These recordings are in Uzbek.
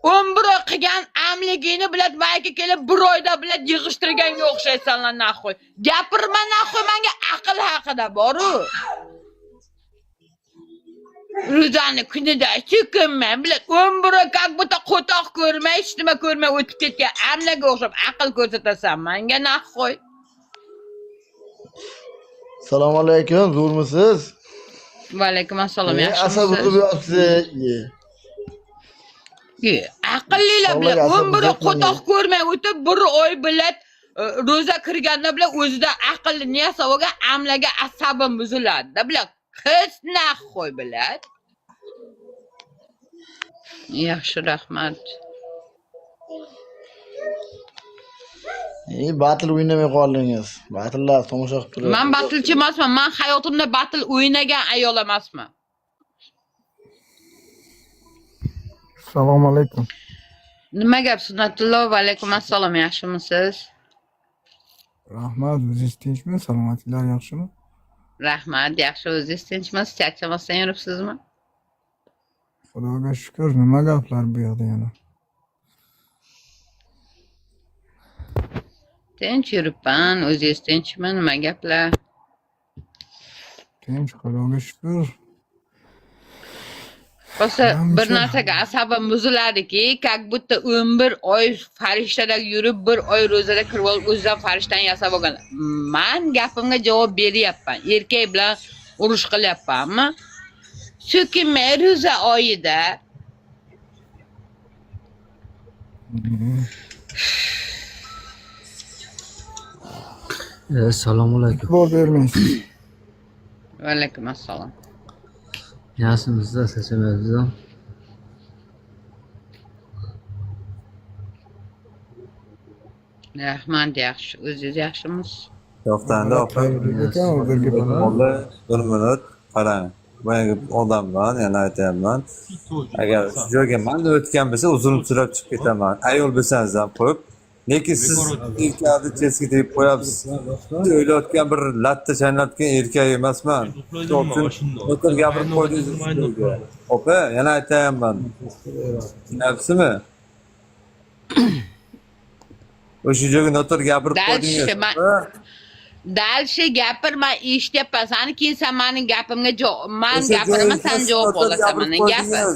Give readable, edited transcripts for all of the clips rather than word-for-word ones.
11 oy qilgan amligini bilad mayga kelib 1 oyda bilad yig'ishtirganga o'xshaysanlar naxoy. Gapirma naxoy menga aql haqida boru. Ruzani kunida chiqinman bilad 11 oy как будто qo'toq ko'rmay, hech nima ko'rmay o'tib ketgan amlaga o'xshab aql ko'rsatasan menga naxoy. Assalomu alaykum, zo'rmisiz? Va alaykum assalom, Asab yaxshimisiz? o'qib yotibsiz. Aqllilar bilan 11 oy qo'toq ko'rmay o'tib 1 oy bilad ro'za kirganda bilan o'zida aqlli niyat olgan amlaga asabim buziladi. Bilan qiz naxoy bilad. Yaxshi, rahmat. Battle o'ynamay qoldingiz. Battle'lar tomosha qilib turadi. Men battlechi emasman. Men hayotimda battle o'ynagan ayol emasman. Assalomu alaykum. Nima gap Sunnatulloh? Va alaykum assalom, yaxshimisiz? Rahmat, o'zingiz tinchmi? Salomatliklar yaxshimi? Rahmat, yaxshi, o'zingiz tinchmisiz? Charchamasdan yuribsizmi? Xudoga shukr, nima gaplar bu yoqda yana? Tinch yuribman, o'zingiz tinchmi? Nima gaplar? Tinch, Xudoga shukr. Bo'lsa bir narsaga asabim buziladiki, как будто 11 oy farishtada yurib, 1 oy ro'zada kirib olib, o'zidan farishtani yasab olgan. Men gapimga javob beryapman. Erkak bilan urush qilyapmanmi? Chunki men ro'za oyida Assalomu alaykum. E'tibor bermaysiz. Va alaykum assalom. Yaxshimisizlar, sesimizni? Rahmat, yaxshi. O'zingiz yaxshimisiz? Yo'qtanda opa. Ekan o'rdirga bana. Vallahi 1 minut qarang. Men odamman, yana aytaman. Agar shu joyga men o'tgan bo'lsa, uzun sürab chiqib ketaman. Ayol bo'lsangiz ham qo'yib, lekin siz erkakni chesga tegib qo'yapsiz. O'ylayotgan bir latta chaynatgan erkak emasman. O'tir gapirib qo'ydingiz. Opa, yana aytaman. Tushunasizmi? O'sha joyga notor gapirib qo'ydingiz. Dalshi gapirma, eshityapman. Sani keyin sen mening gapimga javob, men gapiraman, sen javob olasan mening gapim.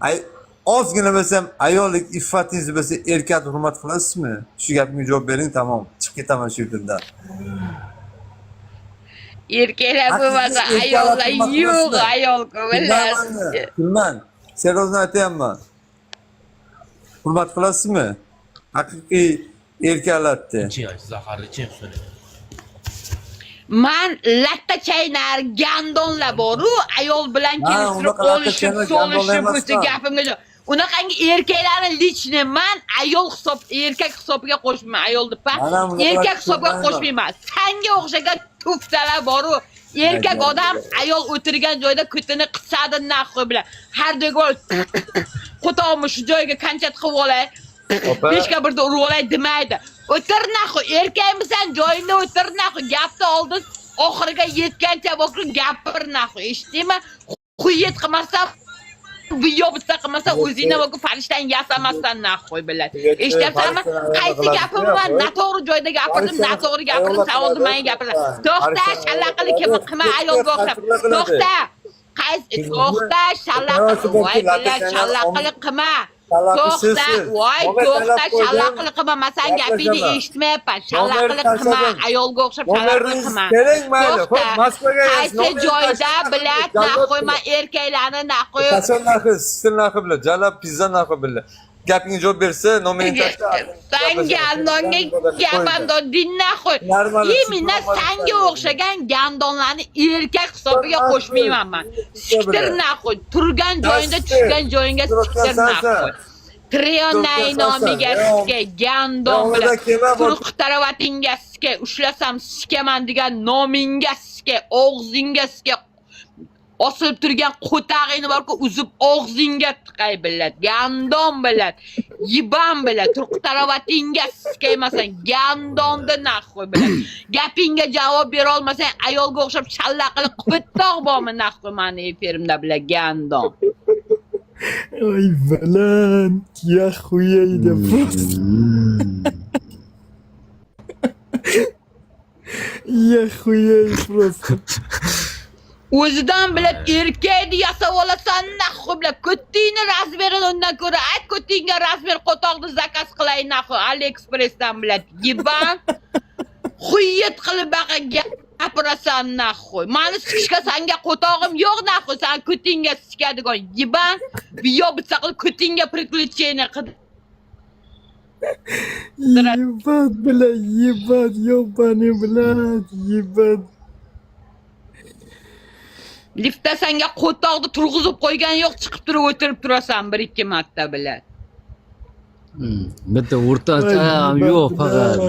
Ay, ozgina bo'lsam ayollik iffatingiz bo'lsa, erkakni hurmat qilasizmi? Shu gapimga javob bering, tamom. Chiqib ketaman shu yerdan. Erkaklar bo'lmasa ayollar yo'q, ayol ko'rasiz. Kulman. Serozini aytayapman. Hurmat qilasizmi? Haqiqiy erkaklarni. Men latta chaynar, gandonlar boru, ayol bilan kelishtirib olishib, solishib o'tsa gapimga javob. Unaqangi erkaklarni lichni men ayol hisob, erkak hisobiga qo'shmayman, ayolni pa. Erkak hisobiga qo'shmayman. Senga o'xshagan tuftalar boru. Erkak odam ayol o'tirgan joyda ko'tini qisadi naxoy bilan. Har do'g'ol qo'toqmi shu joyga qanchat qilib olay. Beshga birda urib olay demaydi. O'tir naxoy, erkakmisan, joyingda o'tir naxoy. Gapni oldin oxiriga yetgancha bo'kin gapir naxoy. Eshitdingmi? Quyet qilmasdan bu yo'bitsa qilmasa o'zingni bo'kin farishtani yasamasdan naxoy biladi. Eshityapsanmi? Qaysi gapim bor? Noto'g'ri joyda gapirdim, noto'g'ri gapirdim, sen oldin menga gapirding. To'xta, shallaqili qilma ayolga o'xshab. To'xta. Qaysi to'xta, shallaqili, voy billah, shallaqili qilma. To'xta, voy to'xta, shallaqili qilma, men gapingni eshitmayapman. Shallaqili qilma, ayolga o'xshab shallaqili qilma. To'xta, qaysi joyda bilad, naxoy men erkaklarni naxoy. Qachon narxi, stil narxi bilan, jalab pizza narxi bilan. Gapingga javob bersa, nomini tashlab. Sen gandonga gapandon dinna qo'y. Yemina senga o'xshagan gandonlarni erkak hisobiga qo'shmayman men. Siktirna qo'y. Turgan joyingda, tushgan joyingga siktirna qo'y. Triyonay nomiga sike, gandon bilan turq taravatinga sike, ushlasam sikaman degan nominga sike, og'zingga sike. Osilib turgan qo'tag'ingni borku uzib og'zingga tiqay bilad, gandon bilad, yiban bilad, turq taravatinga sikaymasan, gandonda naxoy bilad. Gapingga javob bera olmasang, ayolga o'xshab challaqili qipittoq bormi naxoy meni efirimda bilad, gandon. Ой, блин, я хуею просто. Я хуею просто. O'zidan bilib erkakni yasab olasan, naxu bilib. Ko'tingni razmerini undan ko'ra ayt, ko'tingga razmer qo'toqni zakaz qilay naxu AliExpress'dan bilib. Yiban. Xuyet qilib baqa gapirasan naxu. Mani sikishga sanga qo'tog'im yo'q naxu, sen ko'tingga sikadigan yiban. Biyo bitsa qilib ko'tingga приключение qil. Ебать, блядь, ебать, ёбаный, блядь, ебать. Liftda senga qo'toqni turg'izib qo'ygan yo'q, chiqib turib o'tirib turasan 1-2 marta bilan. Bitta o'rtacha ham yo'q faqat.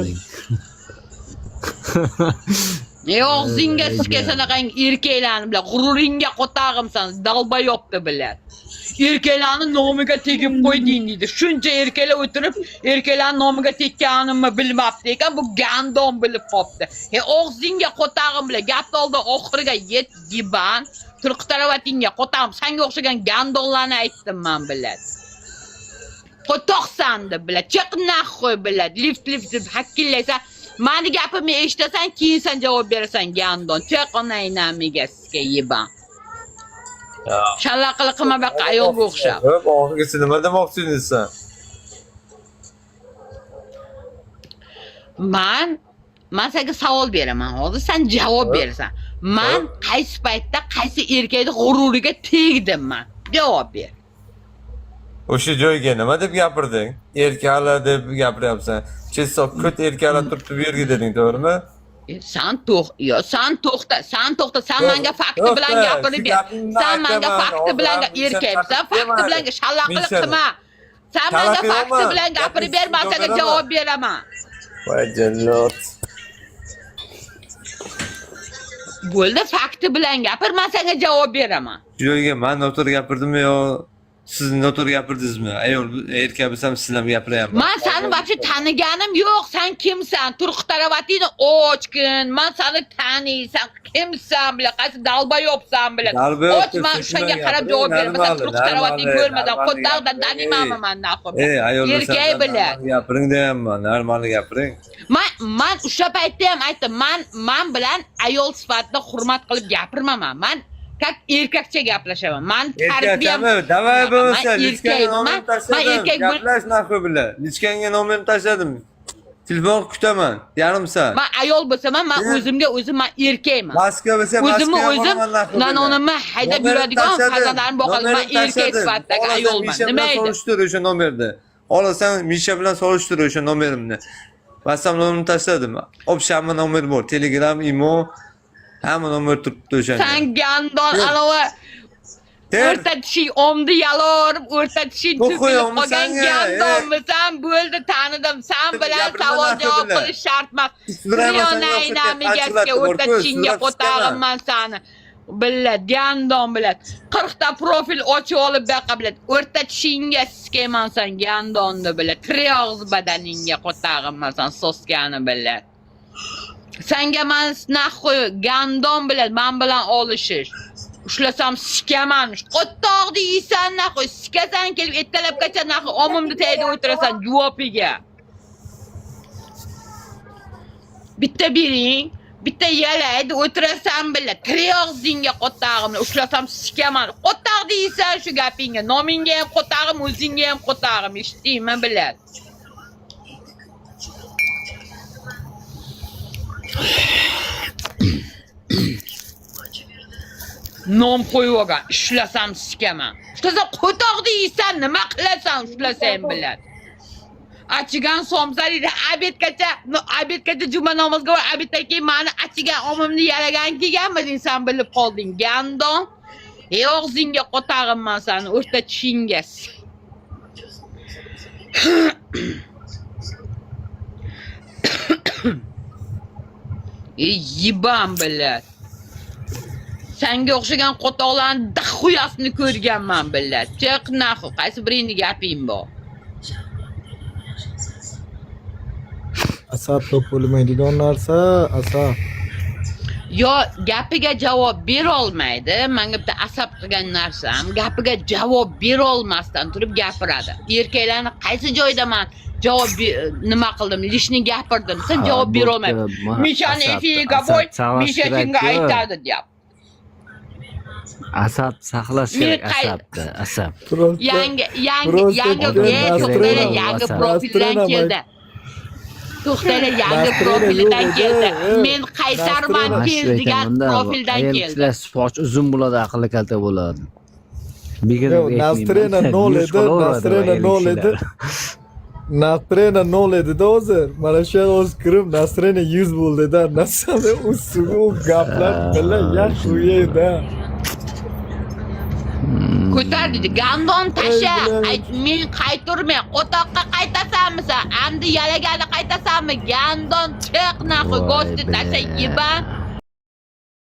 Og'zingga sikasan qang erkaklarni bilan g'ururingga qo'tog'imsan, dalbayobdi bilan. Erkaklarni nomiga tegib qo'yding deydi. Shuncha erkaklar o'tirib, erkaklarning nomiga tekkanimni bilmabdi ekan, bu gandon bilib qopti. Og'zingga qo'tog'im bilan gapni oldi oxiriga yet giban. Turqi taravatingga qo'tog'im, senga o'xshagan gandonlarni aytdim men bilan. Qo'toqsan deb bilan, chiqnaq qo'y bilan, lift deb hakkillaysan. Mani gapimni eshitasan, keyin sen javob berasan gandon. Chiqnay namiga sizga yiban. Shallaqili qilma baqa ayolga o'xshab. Hop, oxirgisi nima demoqchingiz sen? Men senga savol beraman, hozir sen javob berasan. Men qaysi paytda qaysi erkakning g'ururiga tegdim men? Javob ber. O'sha joyga nima deb gapirding? Erkaklar deb gapiryapsan. Chessoq ko't erkaklar turibdi bu yerga deding, to'g'rimi? Sen to'xta, sen menga fakti bilan gapirib ber. Sen menga fakti bilan erkaksan, fakti bilan shallaqili qilma. Sen menga fakti bilan gapirib ber, men senga javob beraman. Voy jannat. Bo'ldi, fakti bilan gapir, men senga javob beraman. Shu joyga men noto'g'ri gapirdimmi yo siz noto'g'ri gapirdingizmi? Ayol erkak bo'lsam sizlarga gapiryapman. Men seni vaqti taniganim yo'q. Sen kimsan? Turqi taravatingni ochgin. Men seni taniysan. Kimsan bilan, qaysi dalbayobsan bilan. Och, men shunga qarab javob beraman. Sen turqi taravatingni ko'rmadan, qo'taqdan tanimayman men naqib. Ayol erkak bilan gapiring deyapman, normal gapiring. Men o'sha paytda ham aytdim. Men bilan ayol sifatida hurmat qilib gapirmaman. Men как erkakcha gaplashaman. Men tarbiyam. Davay bo'lsa, lichkanga men erkak gaplash naxi bilan. Lichkanga nomerini tashladim. Telefon kutaman, yarim soat. Men ayol bo'lsam, men o'zimga o'zim men erkakman. Moskva bo'lsa, o'zimni o'zim nanonimni haydab yuradigan farzandlarim boqadi. Men erkak sifatidagi ayolman. Nima edi? Solishtir o'sha nomerni. Olasan Misha bilan solishtir o'sha nomerimni. WhatsApp nomerini tashladim. Opshamma nomer bor, Telegram, Imo hamma nomer turibdi o'shanda. Sen gandon alova o'rta tishing omdi yalorib, o'rta tishing to'kilib qolgan gandonmisan, bo'ldi tanidim. Sen bilan savol javob qilish shart emas. Riyonaynaga o'rta tishingga qo'tog'imman seni. Billat, gandon billat. 40 ta profil ochib olib baqa billat. O'rta tishingga sikayman sen gandonni billat. Tirog'iz badaningga qo'tog'imman sen soskani billat. Senga men naxu gandon bilan men bilan olishish. Ushlasam sikaman. Qo'ttoqni yeysan naxu, sikasan kelib ertalabgacha naxu omimni tayda o'tirasan javobiga. Bitta bering, bitta yalaydi o'tirasan bilan. Tirog'izingga qo'tog'imni ushlasam sikaman. Qo'ttoqni yeysan shu gapingga. Nomingga ham qo'tog'im, o'zingga ham qo'tog'im, eshitdingmi bilan. Nom qo'yib olgan, ishlasam sikaman. Ushlasam qo'toqni yeysan, nima qilasan ushlasang bilan. Achigan somsarida abedgacha juma namozga va abeddan keyin meni achigan omimni yalagan kelganmiding sen bilib qolding. Gandon. Og'zingga qo'tog'imman seni, o'rta tishingga. Yiban bilat. Senga o'xshagan qo'toqlarning daxuyasini ko'rganman bilat. Chiq naxu, qaysi biringni gaping bor? Asab to'p bo'lmaydigan narsa, asab. Yo gapiga javob berolmaydi. Menga bitta asab qilgan narsam, gapiga javob berolmasdan turib gapiradi. Erkaklarni qaysi joyda men javob nima qildim, lishni gapirdim, sen javob berolmaydi. Mishani efiga qo'y, Misha senga aytadi deyapti. Asab saqlash kerak, asabni, asab. Yangi to'xtanglar, yangi profildan keldi. To'xtanglar, yangi profildan keldi. Men qaytarman degan profildan keldi. Soch uzun bo'ladi, aqli kalta bo'ladi. Nastrena nol edi, Nastrena nol edi. Nastrena nol edi-da hozir. Mana shu o'zi kirib Nastrena 100 bo'ldi-da. Nasami ustiga u gaplar bilan yaxshi uyda. Ko'tar dedi, gandon tasha, men qaytirmay, qo'toqqa qaytasanmi sen? Endi yalagani qaytasanmi? Gandon chiq naxi, go'shti tasha yeba.